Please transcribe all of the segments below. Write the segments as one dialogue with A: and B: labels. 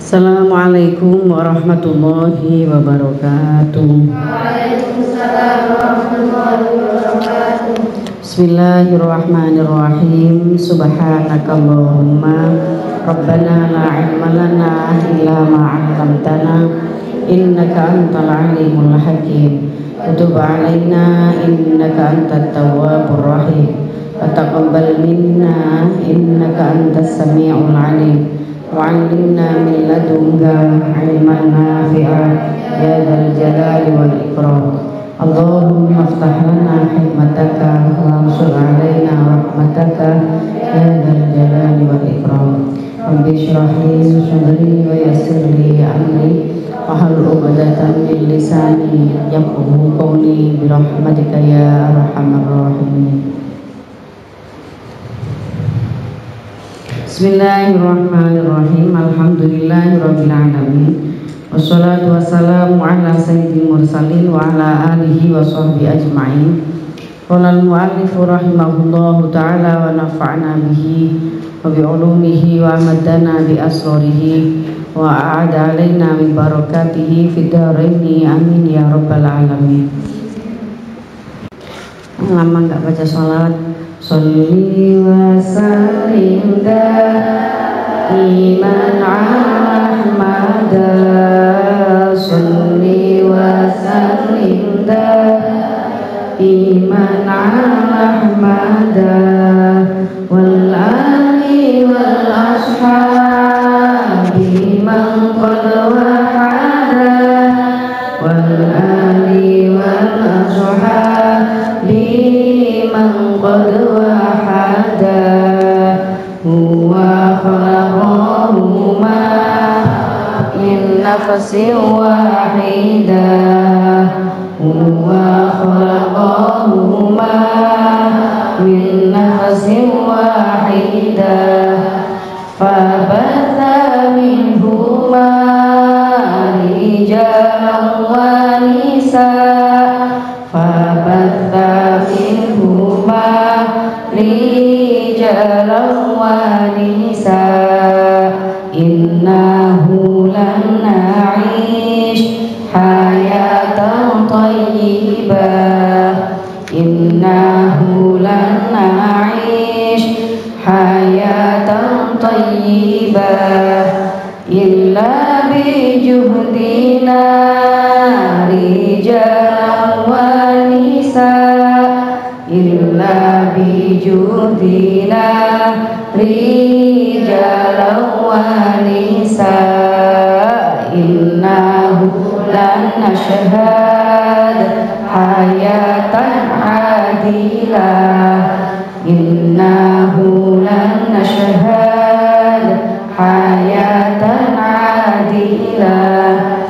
A: Assalamualaikum warahmatullahi wabarakatuh.
B: Waalaikumsalam warahmatullahi wabarakatuh.
A: Bismillahirrahmanirrahim. Subhanakallahumma Rabbana la ilma lana illa ma 'allamtana innaka antal alimul hakim. Tub 'alaina innaka antat tawwabur rahim. Wa taqabbal minna innaka antas samiul alim. Wa'allimna min ladunka ilman nafi'an ya dzal jalali wal ikram. Allahumma iftah lana hikmataka wansur alaina rahmataka ya dzal jalali wal ikram. Rabbi shrah li sadri wa yassir li amri wahlul 'uqdatam min lisani yafqahu qawli bi rahmatika ya arhamar rahimin. Bismillahirrahmanirrahim. Alhamdulillahirabbil alamin. Wassalatu wassalamu ala sayyidil mursalin wa ala alihi wa sahbihi ajma'in. Qala al-mu'allif rahimahullahu ta'ala wa nafa'na bihi wa bi ulumihi wa amadana bi asrarihi wa a'ada alaina min barakatihi fid dharaini amin ya rabbal alamin. Lama enggak baca salat. Sholli wa sallim daiman ala Ahmad. Sholli wa sallim daiman ala Ahmad wal ali wal ashabi man qad wahada wal ali wal ashabi man qad wahada huwa khalaqahuma min nafsin wahidah huwa khalaqahuma min nafsin wahidah fabatha minhuma rijalan wa nisaa fabatha minhuma rijalan wa nisaa innahu lan na'ish hayatan thayyibah innahu lan na'ish hayatan thayyibah illa bi juhdina rijalan wa nisaa illa bi juhdina rijalan wa nisaa innahu lan nashhad hayatan adilah innahu lan nashhad hayatan adilah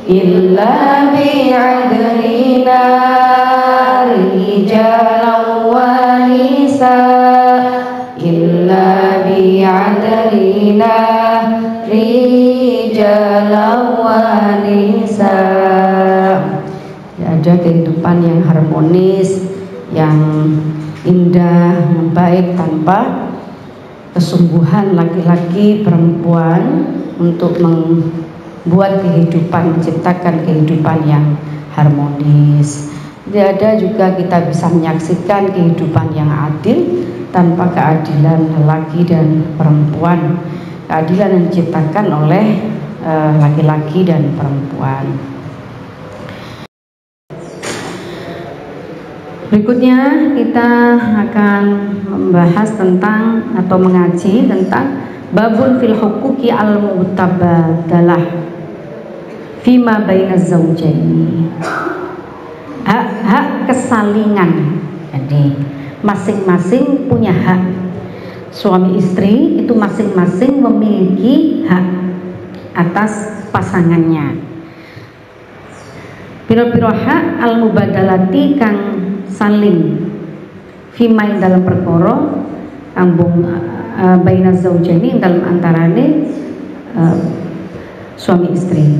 A: illa bi'adlina rijalan wa nisaa illa bi'adlina rijalan wa nisaa. Ada kehidupan yang harmonis, yang indah, yang baik tanpa kesungguhan laki-laki perempuan untuk membuat kehidupan, menciptakan kehidupan yang harmonis. Tidak ada juga kita bisa menyaksikan kehidupan yang adil tanpa keadilan laki dan perempuan, keadilan yang diciptakan oleh laki-laki dan perempuan. Berikutnya kita akan membahas tentang atau mengaji tentang babun fil huquqi al-mutabadalah fima bainaz zawjaini. Hak-hak kesalingan. Jadi masing-masing punya hak. Suami istri itu masing-masing memiliki hak atas pasangannya. Piro-piro hak al-mubadalati kang saling fima dalam perkara kambung bainaz zawjaini dalam antarane suami istri.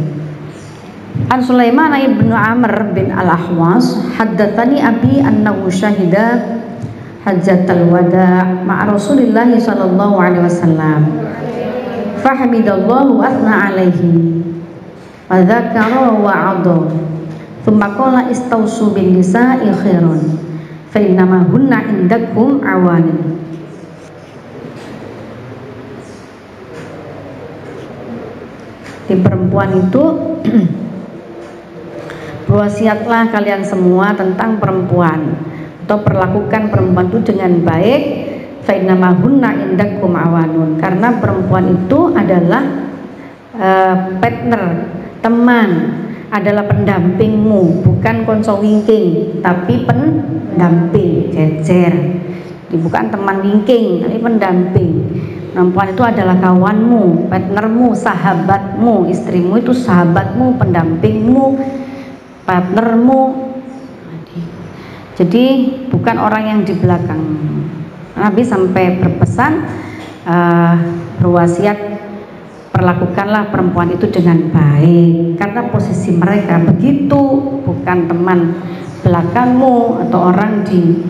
A: An Sulaiman ibn Amr bin Al-Ahwas haddatsani abi annahu syahida hajjatal wada' ma'a Rasulillah sallallahu alaihi wasallam fahamidallahu wa athna alaihi wa dzakara wa 'adha tsumma qala istausu bin nisa'i khairan fa innama hunna indakum awanin. Di perempuan itu berwasiatlah kalian semua tentang perempuan, atau perlakukan perempuan itu dengan baik. Fa innama hunna indakum awanun, karena perempuan itu adalah partner, teman, adalah pendampingmu, bukan konco wingking tapi pendamping, jejer. Bukan teman wingking tapi pendamping. Perempuan itu adalah kawanmu, partnermu, sahabatmu. Istrimu itu sahabatmu, pendampingmu, partnermu. Jadi bukan orang yang di belakang. Nabi sampai berpesan, berwasiat, perlakukanlah perempuan itu dengan baik, karena posisi mereka begitu, bukan teman belakangmu atau orang di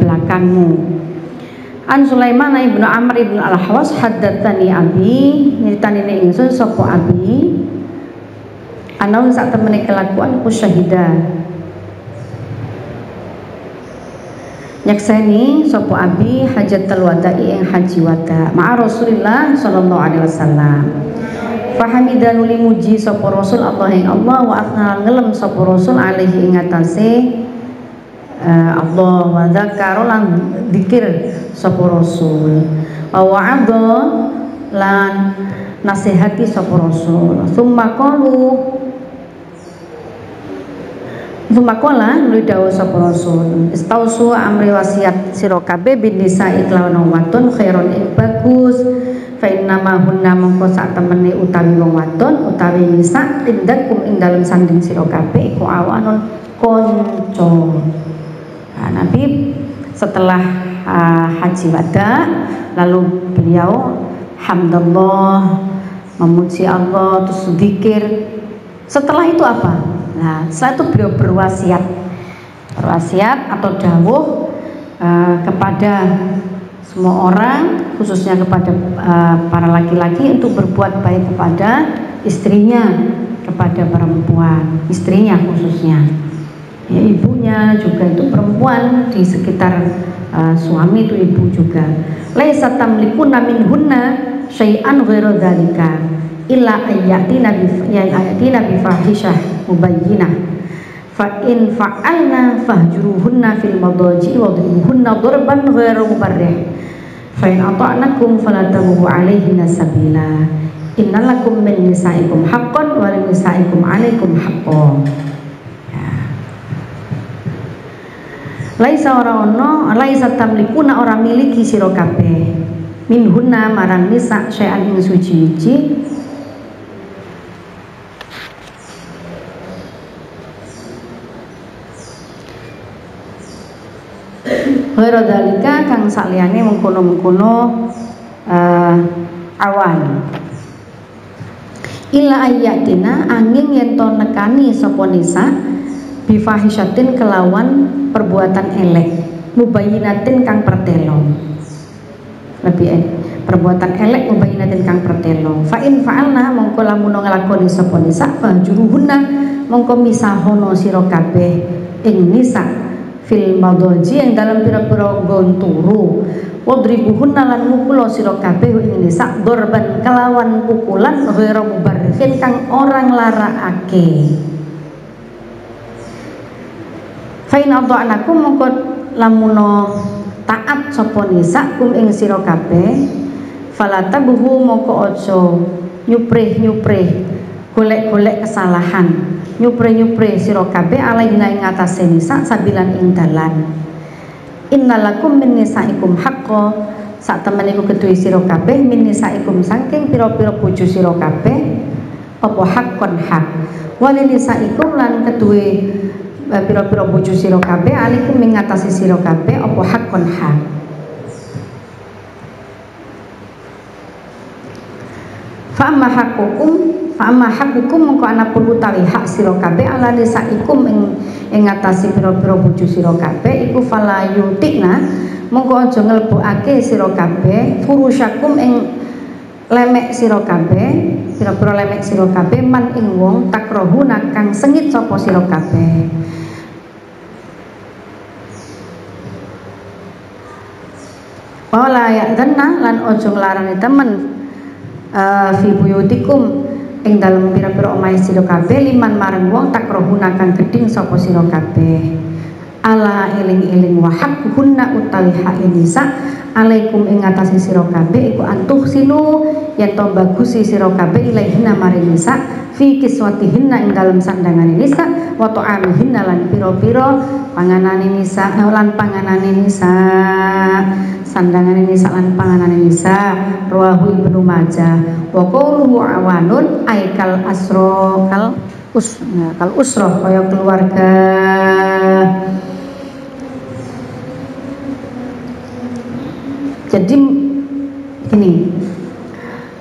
A: belakangmu. An Sulaiman ibnu Amr ibnu Al-Ahwas haddatsani abi, nyeritani ingsun sapa abi ana sak temene kelakuan ku syahida nyakseni sapa abi hajatul wada'i ing haji wada ma'a Rasulillah sallallahu alaihi wasallam. Fahamidan li muji sapa Rasul Allah ing Allah wa athna ngelem sapa Rasul alaihi ing atase Allah wa dzakara lan dzikir sapa Rasul wa wa'adha lan nasihati sapa Rasul. Summa qala nuli dawuh sapa Rasul istausu amri wasiat sira kabeh bin nisa iklawan wadon khairon ing bagus fa inna ma hunna mongko sak temene utawi wong wadon utawi nisa tindakum ing dalem sanding sira kabeh iku awanun kanca. Nabi setelah haji wada lalu beliau hamdallah, memuji Allah, terus zikir. Setelah itu apa? Nah, setelah itu beliau berwasiat atau dawuh kepada semua orang, khususnya kepada para laki-laki untuk berbuat baik kepada istrinya, kepada perempuan, istrinya khususnya. Ya, ibunya juga itu perempuan, di sekitar suami itu ibu juga. Laisa tamlikuna minhunna syai'an ghairu dzalika illa ayatina bi fahishah mubayyinah fa in fa'alna fahjuruhunna fil madaji wa dhribuhunna darban ghairu mubarrih fa in ata'nakum fala tabghu 'alaihinna sabila innalakum min nisaikum haqqan wa lin nisaikum 'alaikum haqqan. Laisa tamlikuna ora miliki sira kabeh minhunna marang nisa syai'an ing suci-suci ghairu dzalika kang saliyane mengkono-mengkono awan illa ayyatina angin yen to nekani sapa nisa bifahisyatin kelawan perbuatan elek mubayyinatin kang pertelo lebih perbuatan elek mubayyinatin kang pertelo fa in fa'alna mongko lamun nglakoni sapa nisa fahjuruhunna mongko misahono sira kabeh ing nisa fil madaji yang dalam pira-pira nggon turu wadribuhunna lan mukul sira kabeh ing nisa dorban kelawan pukulan ghairu mubarrihin kang orang larakake. Fain adhanakum mongko lamuno taat sapa nisa kum ing sira kabeh falatabuhu mongko aja nyuprih golek-golek kesalahan nyuprih sira kabeh alaina ing atase nisa sabilan ing dalan innalakum min nisaikum haqqo sak temen iku kedue sira kabeh min nisaikum saking pira-pira bojo sira kabeh apa haqqon hak walin nisaikum lan kedue pira-pira bojo sira kabeh alikum ing ngatasi sira kabeh apa hakon hak. Fa amma hakukum mongko ana pun utawi hak sira kabeh ala nisaikum ing ngatasi pira-pira bojo sira kabeh iku fala yutikna mongko aja nglebokake sira kabeh furusyakum ing
C: lemek sira kabeh, pira-pira lemek sira kabeh man ing wong takrohuna kang sengit sapa sira kabeh. Wala ya'dhanna lan ojo nglarani temen fi buyutikum ing dalem pira-pira omahe sira kabeh liman marang wong takrohuna kang geding sapa sira kabeh. Ala eling-eling wa haqquhunna utawi hak nisa alaikum ing atase sira kabeh iku antuh sinu yen to bagusi sira kabeh ilaihina maring nisa fi kiswatihinna ing dalem sandangane nisa wa ta'amihinna lan pira-pira panganane nisa lan panganane nisa sandangane nisa lan panganane nisa rawahu Ibnu Majah wa qawluhu awanun aikal asro kal usroh kaya keluarga. Jadi gini,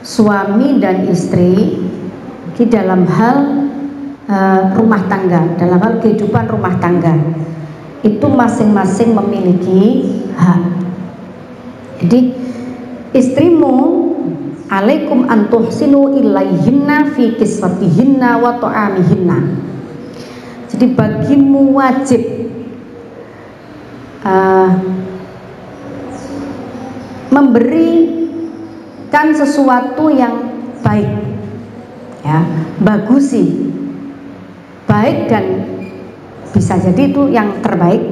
C: suami dan istri di dalam hal rumah tangga, dalam hal kehidupan rumah tangga itu masing-masing memiliki hak. Jadi istrimu alaikum antuhsinu ilaihinna fi kiswatihinna wa ta'amihinna. Jadi bagimu wajib memberikan sesuatu yang baik, ya, bagusi, baik dan bisa jadi itu yang terbaik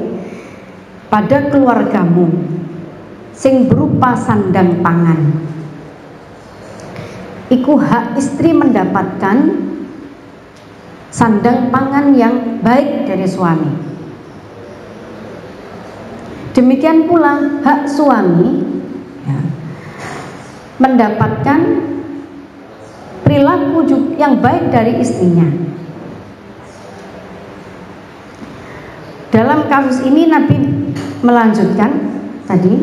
C: pada keluargamu, sing berupa sandang pangan. Iku hak istri mendapatkan sandang pangan yang baik dari suami. Demikian pula hak suami mendapatkan perilaku yang baik dari istrinya. Dalam kasus ini Nabi melanjutkan tadi,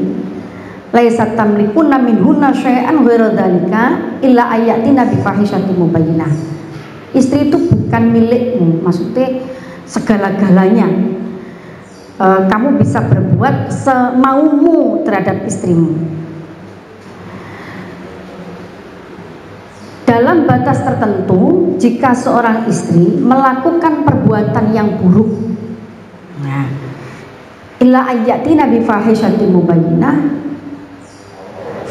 C: laisa tamlikuna minhunna syai'an ghairu dzalika illa ayatina bi fahishatin mubayyinah. Istri itu bukan milikmu, maksudnya segala-galanya. Kamu bisa berbuat semaumu terhadap istrimu. Dalam batas tertentu, jika seorang istri melakukan perbuatan yang buruk, nah, illa ayatina bi fahishatin mubayyinah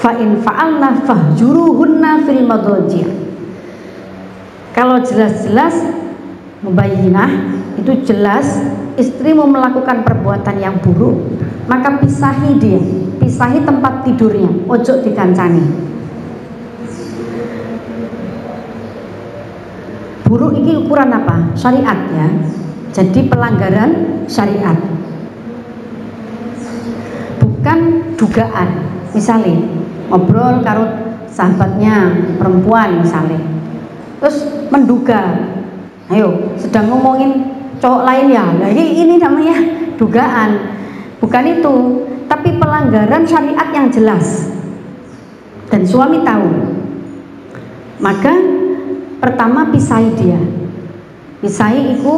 C: fa in fa'alna fahjuruhunna fil madaji'. Kalau jelas-jelas mubayyinah itu jelas istrimu melakukan perbuatan yang buruk, maka pisahi dia, pisahi tempat tidurnya, ojo dikancani. Buruk ini ukuran apa? Syariat, ya. Jadi pelanggaran syariat, bukan dugaan. Misalnya ngobrol karo sahabatnya perempuan misalnya, terus menduga, ayo sedang ngomongin cowok lain ya, nah ini namanya dugaan. Bukan itu, tapi pelanggaran syariat yang jelas dan suami tahu. Maka pertama pisahi dia, pisahi itu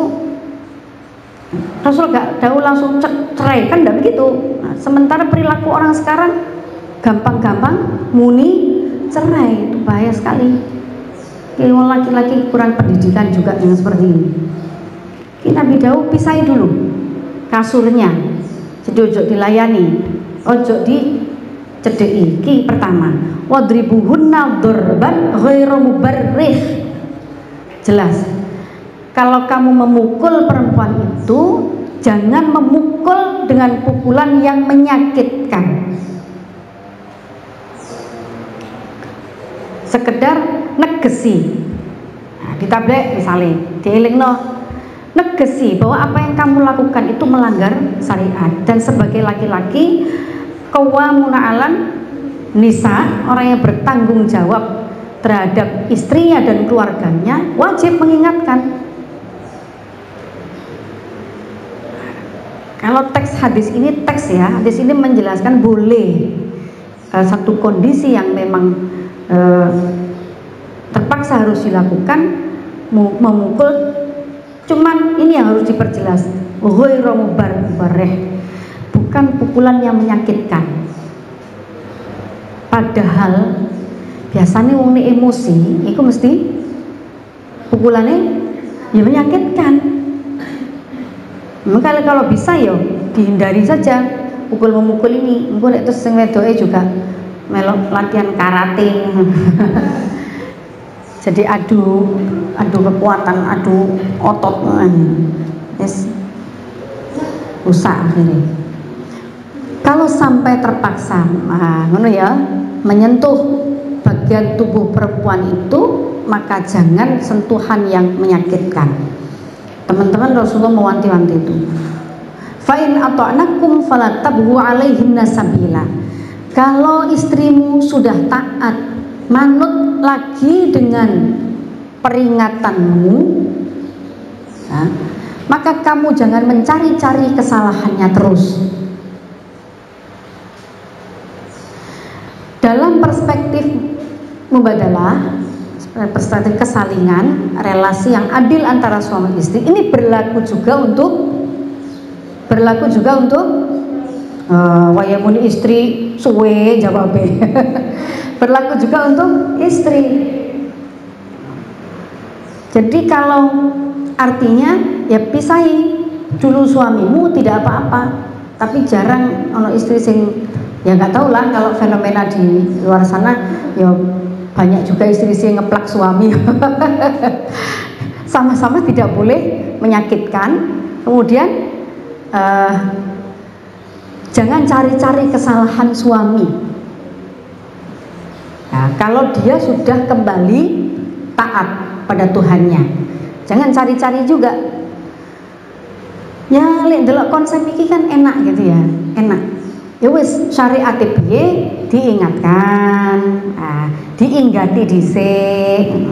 C: Rasul gak tahu langsung cerai, kan tidak begitu. Nah, sementara perilaku orang sekarang gampang-gampang muni cerai, itu bahaya sekali. Kalau laki-laki kurang pendidikan juga dengan seperti ini. Nabi Daud pisahi dulu kasurnya, jadi ojo dilayani, ojo dicedeki. Ki pertama, wadribuhunna dzurban ghairu mubarrih. Jelas, kalau kamu memukul perempuan itu jangan memukul dengan pukulan yang menyakitkan, sekedar negesi. Nah, ditablek misalnya, dielingno, negesi bahwa apa yang kamu lakukan itu melanggar syariat. Dan sebagai laki-laki, qawwamuna 'alan nisa, orang yang bertanggung jawab terhadap istrinya dan keluarganya, wajib mengingatkan. Kalau teks hadis ini, hadis ini menjelaskan boleh satu kondisi yang memang terpaksa harus dilakukan, memukul, cuman ini yang harus diperjelas, ghairu mubarrih, bukan pukulan yang menyakitkan. Padahal biasanya wong nek emosi iku mesti pukulannya ya menyakitkan. Maka kalau bisa ya dihindari saja pukul memukul ini. Engko nek terus sing wedoke juga melok latihan karate. Jadi adu kekuatan, adu otot, yes, rusak akhirnya. Kalau sampai terpaksa, ngono ya, menyentuh bagian tubuh perempuan itu, maka jangan sentuhan yang menyakitkan. Teman-teman, Rasulullah mewanti-wanti itu. Fa'in ata'nakum fala tabghu 'alaihinna sabila. Kalau istrimu sudah taat, manut lagi dengan peringatanmu, ya, maka kamu jangan mencari-cari kesalahannya terus. Dalam perspektif mubadalah, perspektif kesalingan, relasi yang adil antara suami istri, ini berlaku juga untuk wayamuni istri suwe jawabnya. Berlaku juga untuk istri. Jadi kalau artinya ya pisahi dulu suamimu tidak apa-apa, tapi jarang ono istri sing ya nggak tahu lah, kalau fenomena di luar sana ya banyak juga istri sing ngeplak suami. Sama-sama tidak boleh menyakitkan. Kemudian jangan cari-cari kesalahan suami. Nah, kalau dia sudah kembali taat pada Tuhannya, jangan cari-cari juga. Ya, lihat delok konsep ini kan enak gitu ya, enak. Ya wis syariat piye diingatkan, diinggati dhisik.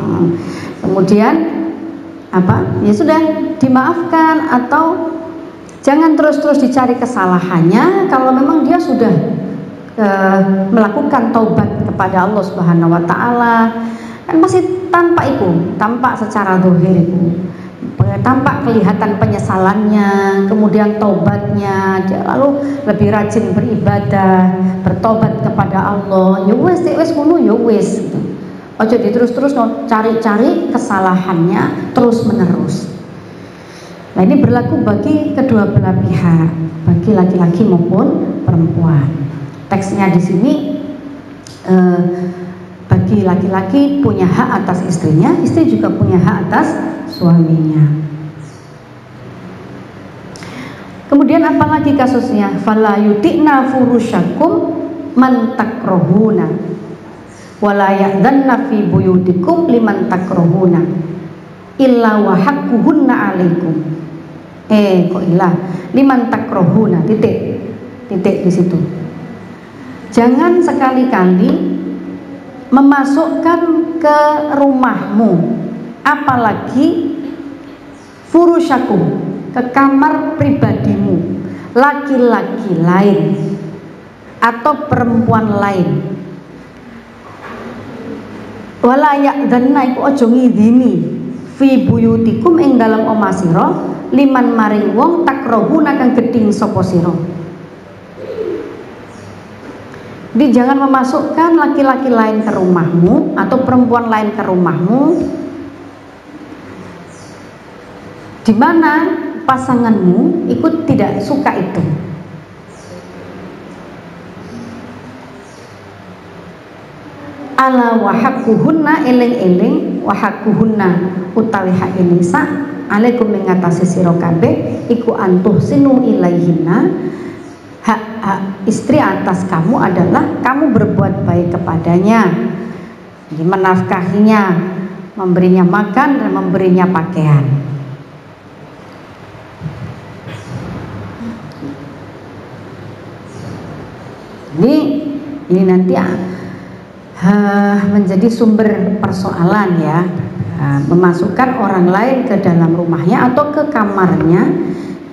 C: Kemudian apa? Ya sudah dimaafkan, atau jangan terus-terus dicari kesalahannya. Kalau memang dia sudah melakukan taubat kepada Allah Subhanahu wa taala, kan masih tampak secara zahir itu, tampak kelihatan penyesalannya, kemudian taubatnya, dia lalu lebih rajin beribadah, bertobat kepada Allah. Ya wis ngono ya wis gitu. Aja diterus-terus cari-cari kesalahannya terus-menerus. Nah, ini berlaku bagi kedua belah pihak, bagi laki-laki maupun perempuan. Teksnya di sini bagi laki-laki punya hak atas istrinya, istri juga punya hak atas suaminya. Kemudian apalagi kasusnya? Fala yutikna furusyakum man takrahuna wala ya'dhanna fi buyutikum liman takrahuna illa wa haqquhunna 'alaikum. Kok ilah liman takrahuna, titik di situ. Jangan sekali-kali memasukkan ke rumahmu, apalagi furusyakum, ke kamar pribadimu, laki-laki lain atau perempuan lain. Wala ya'dhanna iku aja ngidini fi buyutikum ing dalam omah sira liman maring wong takrahuna kang gedhing sapa sira. Jadi jangan memasukkan laki-laki lain ke rumahmu atau perempuan lain ke rumahmu di mana pasanganmu ikut tidak suka itu. Ala wahakuhunna eling-eling, wahakuhunna utawi hak nisa alaikum ing ngatasi sira kabeh iku antuh sinu ilaihinna. Hak istri atas kamu adalah kamu berbuat baik kepadanya, menafkahinya, memberinya makan dan memberinya pakaian. Ini nanti menjadi sumber persoalan ya, memasukkan orang lain ke dalam rumahnya atau ke kamarnya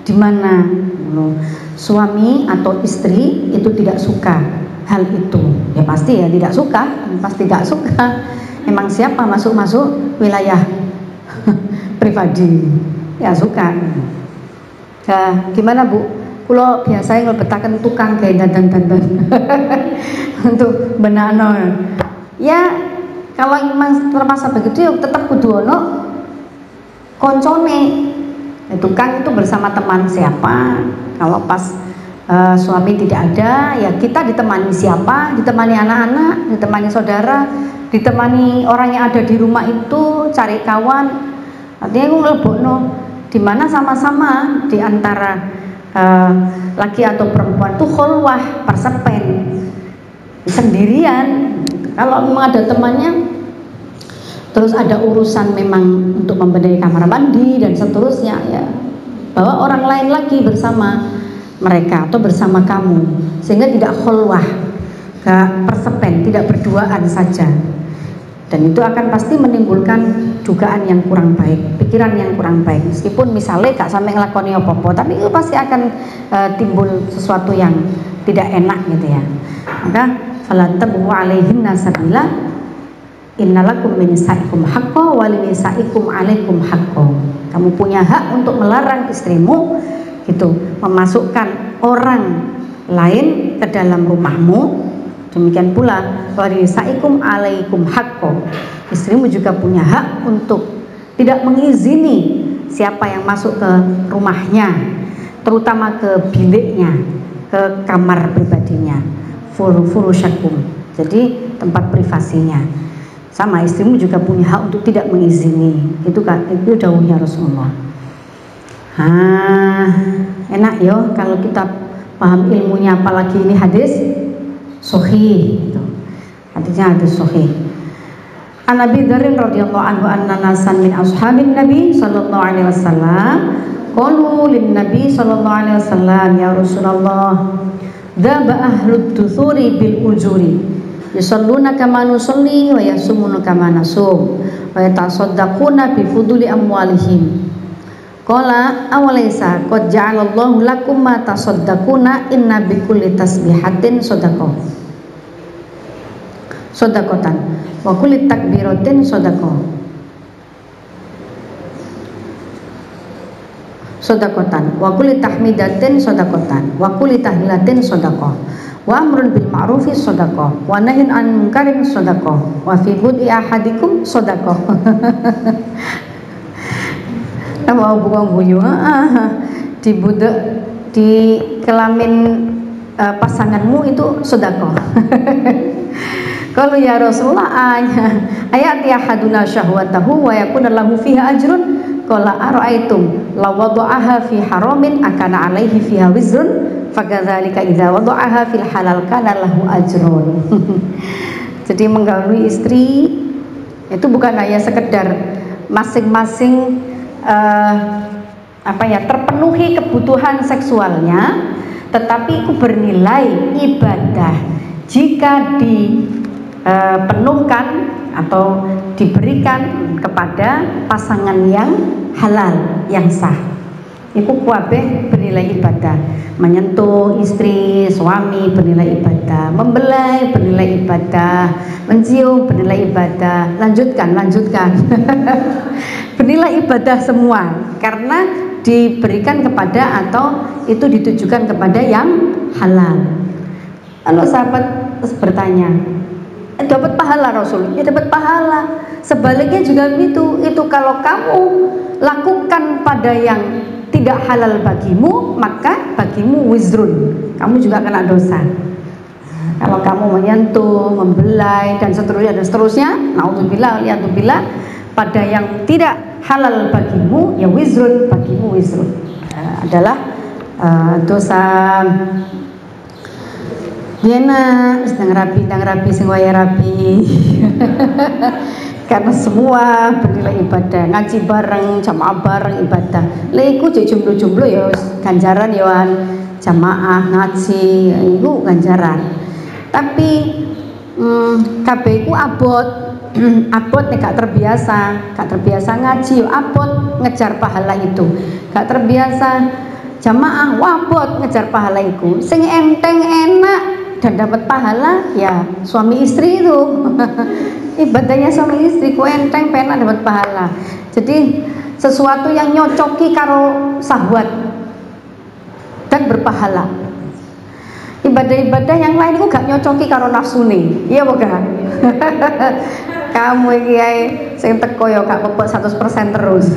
C: di mana suami atau istri itu tidak suka hal itu. Ya pasti ya tidak suka, pasti tidak suka. Emang siapa masuk wilayah pribadi ya suka. Gimana Bu? Kulo biasanya ngelebetaken tukang kayak dandan untuk benano. Ya Kalau memang terpaksa begitu ya tetap kudu ono koncone. Tukang itu bersama teman siapa? Kalau pas suami tidak ada, ya kita ditemani siapa? Ditemani anak-anak, ditemani saudara, ditemani orang yang ada di rumah itu, cari kawan. Artinya aku ngelebokno di mana sama-sama di antara laki atau perempuan itu khulwah, persepen, sendirian. Kalau memang ada temannya, terus ada urusan memang untuk membenahi kamar mandi dan seterusnya, ya bawa orang lain lagi bersama mereka atau bersama kamu, sehingga tidak khulwah, gak persepen, tidak berduaan saja. Dan itu akan pasti menimbulkan dugaan yang kurang baik, pikiran yang kurang baik. Meskipun misalnya gak sampai ngelakoni apa-apa, tapi itu pasti akan timbul sesuatu yang tidak enak gitu ya. Maka fala tabu alaihinna sabila innalakum min nisaikum haqqo wa li nisaikum alaikum haqqo. Kamu punya hak untuk melarang istrimu gitu, memasukkan orang lain ke dalam rumahmu. Demikian pula wa li nisaikum alaikum haqqo. Istrimu juga punya hak untuk tidak mengizini siapa yang masuk ke rumahnya, terutama ke biliknya, ke kamar pribadinya, furusyakum. Jadi tempat privasinya. Sama istrimu juga punya hak untuk tidak mengizini. Itu dawuhnya Rasulullah. Enak yo kalau kita paham ilmunya, apalagi ini hadis sahih gitu. Hadisnya hadis sahih. An Abi Dzar radhiyallahu anhu anna nasan min ashabin Nabi sallallahu alaihi wasallam qalu lin Nabi sallallahu alaihi wasallam ya Rasulullah dzaba ahlud duthuri bil ujuri yusalluna kama nusalli wa yasumuna kama nasum wa yatasaddaquna bi fuduli amwalihim. Qala awalaysa qad ja'alallahu lakum ma tasaddaquna inna bi kulli tasbihatin shadaqah. Shadaqatan wa kulli takbiratin shadaqah. Shadaqatan wa kulli tahmidatin shadaqatan wa kulli tahlilatin shadaqah. Wa amrun bil ma'rufi shadaqah wa nahyin 'anil munkarin shadaqah wa fi bud'i ahadikum shadaqah. Mau buang buyu di budak di kelamin pasanganmu itu shadaqah. Kalau ya Rasulullah ayat ya haduna syahwatahu wa yakuna lahu fiha ajrun qala ara'aitum law wada'aha fi haramin akana alaihi fiha wizrun fakadzalika idza wada'aha fil halal kana lahu ajrun. Jadi menggauli istri itu bukan hanya sekedar masing-masing terpenuhi kebutuhan seksualnya, tetapi itu bernilai ibadah jika dipenuhkan atau diberikan kepada pasangan yang halal, yang sah. Itu kuabeh bernilai ibadah. Menyentuh istri, suami bernilai ibadah, membelai bernilai ibadah, mencium bernilai ibadah. Lanjutkan bernilai ibadah semua, karena diberikan kepada atau itu ditujukan kepada yang halal. Lalu sahabat bertanya, dapat pahala Rasul? Ya dapat pahala. Sebaliknya juga begitu. Itu kalau kamu lakukan pada yang tidak halal bagimu, maka bagimu wizrun, kamu juga kena dosa. Kalau kamu menyentuh, membelai dan seterusnya, naudzubillah waliyadzubillah, pada yang tidak halal bagimu, ya wizrun, bagimu wizrun, adalah dosa. Yena sedang rapi sing waya rapi. Karena semua bernilai ibadah, ngaji bareng, jamaah bareng ibadah. Leiku jomblo-jomblo ya ganjaran ya jamaah ngaji iku ganjaran. Tapi kabeh iku abot nek gak terbiasa ngaji yo abot ngejar pahala itu. Gak terbiasa jamaah wabot ngejar pahala itu. Sing enteng enak dan dapat pahala ya suami istri itu. Ibadahnya suami istri ku enteng penak dapat pahala. Jadi sesuatu yang nyocoki karo syahwat dan berpahala. Ibadah-ibadah yang lain itu gak nyocoki karo nafsu nih. Iya bukan? Kamu iki ae sing teko ya gak pepek 100% terus.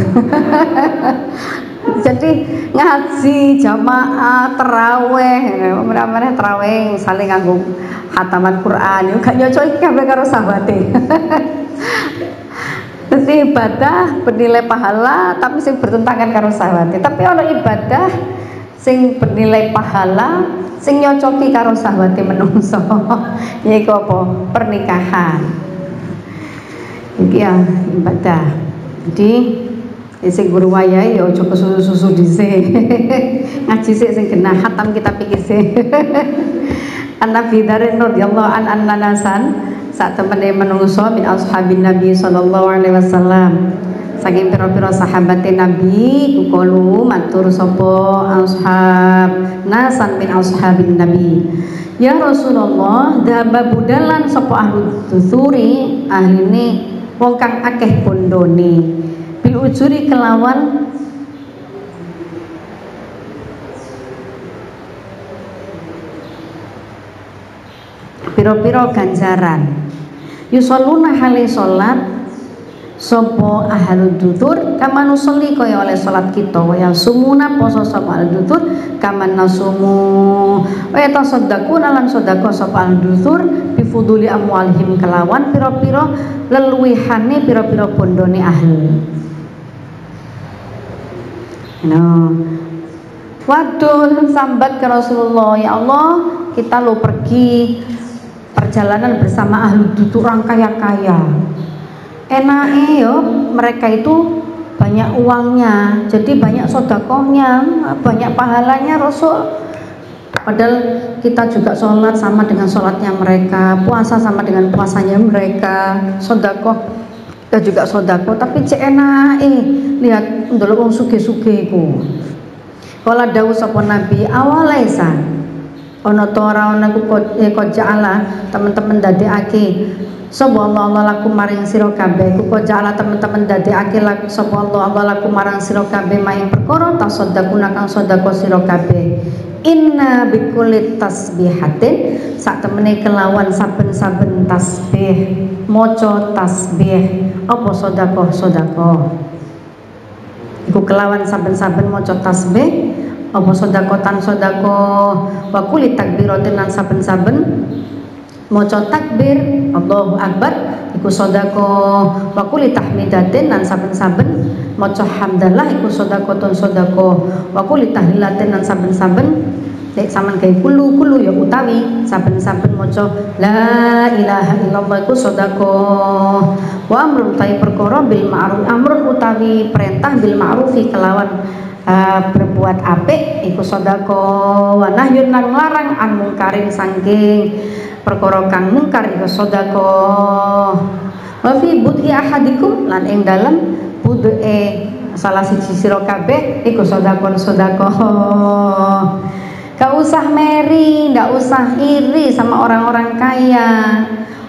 C: Jadi ngaji jamaah tarawih, mereka tarawih saling nganggo khataman Quran, yo gak nyocok iki kabeh karo sahabate. Jadi ibadah bernilai pahala tapi sing bertentangan karo sahabate. Tapi ono ibadah sing bernilai pahala sing nyocoki karo sahabate menungso. Yaiku apa? Pernikahan. Iki ya ibadah. Jadi sing guru wayahe ya aja kesusu-susu dhisik. Ngaji sik sing genah khatam kitab iki sik. An-Nabi Darin radhiyallahu an nasan sak temene menungso min ashabin Nabi sallallahu alaihi wasallam. Saking pira-pira sahabate Nabi kukalu matur sapa ashab nasan min ashabin Nabi. Ya Rasulullah, daba budalan sapa ahli dusuri ahline wong kang akeh bondone. Bil ujuri kelawan piro-piro ganjaran. Yusalluna hale salat sapa ahlud dutur kama nusolli kaya oleh salat kita wa sumuna poso sapa ahlud dutur kama nasumu wa tasaddaquna lan sedekah sapa ahlud dutur bi fuduli amwalihim kelawan piro-piro leluwihane piro-piro bondone ahli. Waduh sambat ke Rasulullah, ya Allah kita lo pergi perjalanan bersama ahli dutur orang kaya-kaya. Enake yo mereka itu banyak uangnya, jadi banyak sodakohnya, banyak pahalanya Rasul. Padahal kita juga sholat sama dengan sholatnya mereka, puasa sama dengan puasanya mereka, sodakoh kita juga sodako, tapi cek enake lihat ndelok wong sugih-sugih iku. Kala dawuh sapa Nabi awalaisa ana ta ora ana ku ja'ala teman-teman dadekake sapa Allah laku maring sira kabeh ku ja'ala teman-teman dadekake sapa Allah laku marang sira kabeh maing perkara tasaddaquna kang sedekah sira kabeh. Inna bikulli tasbihatin sak temene kelawan saben-saben tasbih maca tasbih apa sedekah iku kelawan saben-saben maca tasbih apa sedekah wa kulli takbiratin lan saben-saben maca takbir Allahu akbar iku sedekah wa kulli tahmidatin lan saben-saben maca hamdalah iku sedekah wa kulli tahlilatin lan saben-saben lek sampean gawe kulu ya utawi saben-saben maca la ilaha illallah iku sedekah wa amrun ta'i perkara bil ma'ruf amrun utawi perintah bil ma'rufi kelawan berbuat apik iku sedekah wa nahyun lan larang an mungkarin saking perkara kang mungkar iku sedekah wa fi bud'i ahadikum lan ing dalem budhe salah siji sira kabeh iku sedekah. Gak usah meri, gak usah iri sama orang-orang kaya.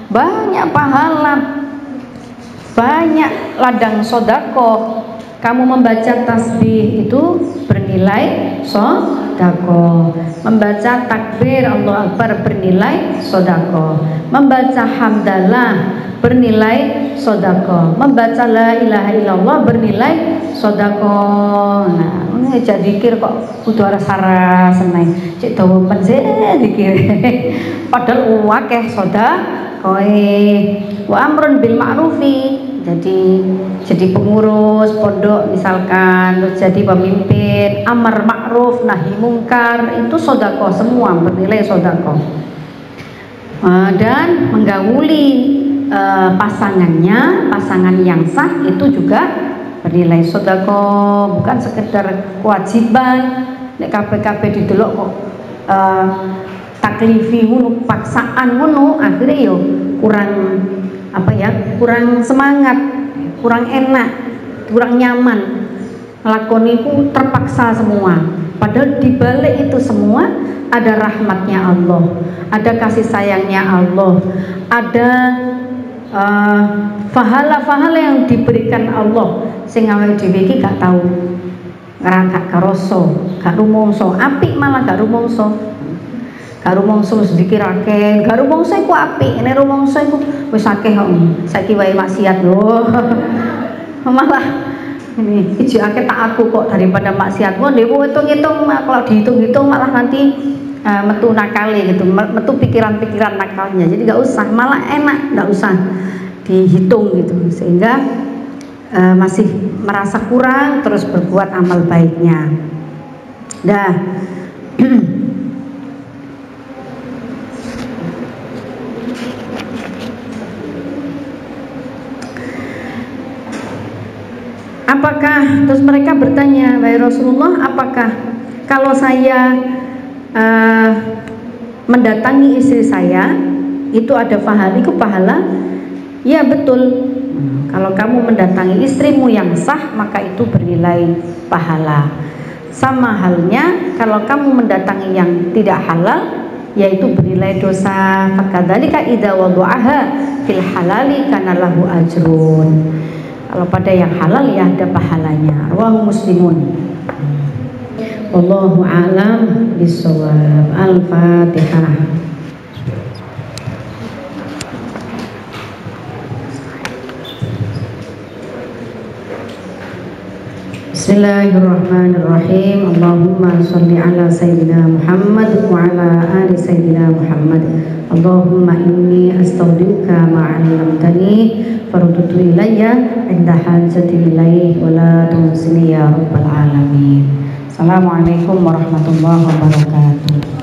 C: Banyak pahala, banyak ladang sodako. Kamu membaca tasbih itu bernilai sodako. Membaca takbir Allah Akbar bernilai sodako. Membaca hamdalah bernilai sodako. Membaca la ilaha illallah bernilai sodako. Nah, ini jadi dikir kok kudu aras-aras seneng. Cek dawa pense dikir. Padahal akeh sodakoe. Wa amrun bil ma'rufi. Jadi pengurus pondok misalkan, terus jadi pemimpin, amar ma'ruf nahi mungkar itu sodako semua bernilai sodako. Dan menggauli pasangan yang sah itu juga bernilai sodako, bukan sekedar kewajiban. Nek kabeh didelok kok taklifi ngono, paksaan ngono, akhirnya yo kurang semangat, kurang enak, kurang nyaman. Lakoni ku terpaksa semua. Padahal di balik itu semua ada rahmatnya Allah, ada kasih sayangnya Allah, ada pahala-pahala yang diberikan Allah sing awake dhewe iki gak tahu, gak karoso, gak rumongso, apik malah gak rumongso. Gak rumangsa wis dikirake, gak rumangsa iku apik, nek rumangsa iku wis akeh kok. Saiki wae maksiat lho. Malah ini iji akeh taatku kok daripada maksiat. Wong dhewe hitung-hitung kalau dihitung-hitung malah nanti metu nakale gitu, metu pikiran-pikiran nakalnya. Jadi gak usah, malah enak gak usah dihitung gitu. Sehingga masih merasa kurang terus berbuat amal baiknya. Dah. Apakah, terus mereka bertanya, wahai Rasulullah, apakah kalau saya mendatangi istri saya itu ada pahala? Itu pahala? Ya betul. Kalau kamu mendatangi istrimu yang sah, maka itu bernilai pahala. Sama halnya kalau kamu mendatangi yang tidak halal, yaitu bernilai dosa. Fakadzalika idza wada'aha fil halali kana lahu ajrun. Kalau pada yang halal ya ada pahalanya. Rawahu Muslimun. Wallahu a'lam bishawab. Al-Fatihah. Bismillahirrahmanirrahim. Allahumma sholli ala sayyidina Muhammad wa ala ali sayyidina Muhammad. Allahumma inni astaudiuka ma 'allamtani farudtu ilayya inda hajati ilaih wa la tunsini ya rabbal alamin. Assalamualaikum warahmatullahi wabarakatuh.